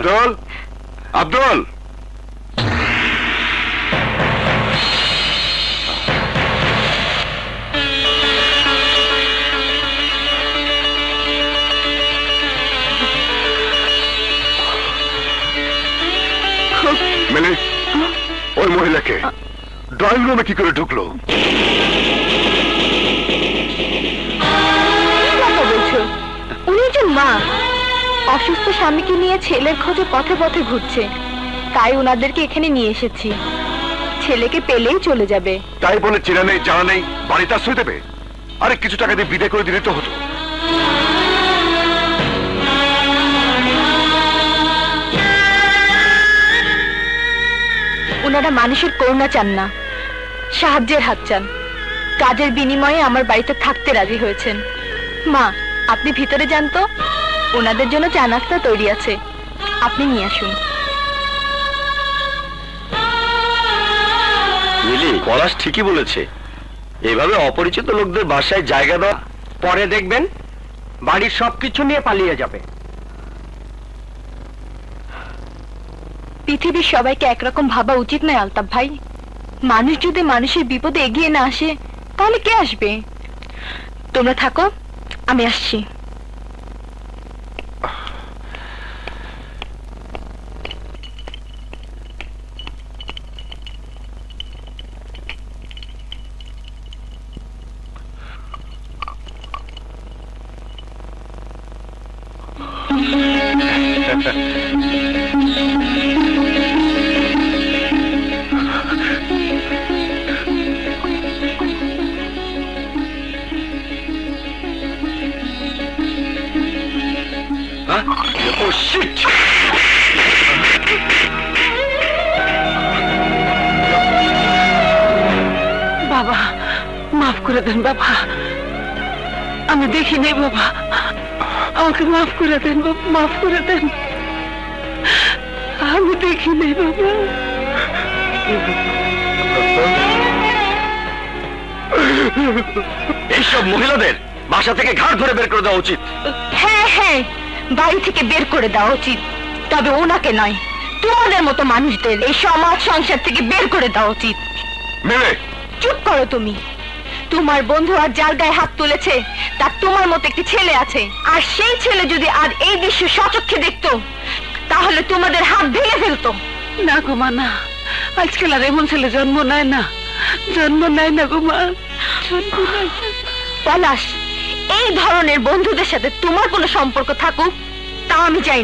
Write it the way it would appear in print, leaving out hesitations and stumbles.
আব্দুল, আব্দুল, মিলি, ওই মহিলাকে ড্রয়িং রুমে কি করে ঢুকলো? উনি একজন মা, অসুস্থ স্বামীকে নিয়ে ছেলের খোঁজে পথে পথে ঘুরছে, তাই ওনাদেরকে এখানে নিয়ে এসেছি। ছেলেকে পেলেই চলে যাবে। তাই বলে চেনা নেই জানা নেই বাড়িতে আশ্রয় দেবে? আরে কিছু টাকা দিয়ে বিদায় করে দিলে তো হতো। ওনারা মানুষের করুণা চান না, সাহায্যের হাত চান। কাজের বিনিময়ে আমার বাড়িতে থাকতে রাজি হয়েছেন। মা, আপনি ভিতরে যান তো, ওনাদের জন্য চা নাস্তা তৈরি আছে, আপনি নিয়ে আসুন। মিলি, পলাশ ঠিকই বলেছে, এভাবে অপরিচিত লোকদের বাসায় জায়গা দেওয়া, পরে দেখবেন বাড়ির সবকিছু নিয়ে পালিয়ে যাবে। পৃথিবীর সবাইকে একরকম ভাবা উচিত নয় আলতাফ ভাই। মানুষ যদি মানুষের বিপদে এগিয়ে না আসে তাহলে কে আসবে? তোমরা থাকো, আমি আসছি। Oh shit! বাবা, মাফ করে দেন বাবা, আমি দেখিনি বাবা, আমাকে মাফ করে দেন বাবা, মাফ করে দেন, আমি দেখিনি বাবা। এইসব মহিলাদের বাসা থেকে ঘাট ধরে বের করে দেওয়া উচিত। হ্যাঁ হ্যাঁ, বাড়ি থেকে বের করে দেওয়া উচিত, তবে ওনাকে নয়, তোমাদের মতো মানুষদের এই সমাজ সংসার থেকে বের করে দেওয়া উচিত। মিলে, চুপ করো তুমি। তোমার বন্ধু আর যার গায়ে হাত তুলেছে তার তোমার মতো একটি ছেলে আছে, আর সেই ছেলে যদি আর এই দৃশ্য সচক্ষে দেখতো তাহলে তোমাদের হাত ভেঙে ফেলতো। না গো মা, না, আজকাল আর এমন ছেলে জন্ম নেয় না, জন্ম নেয় না গো মা, জন্ম নেয় না। পলাশ, এই ধরনের বন্ধুদের সাথে তোমার কোনো সম্পর্ক থাকুক তা আমি চাই না।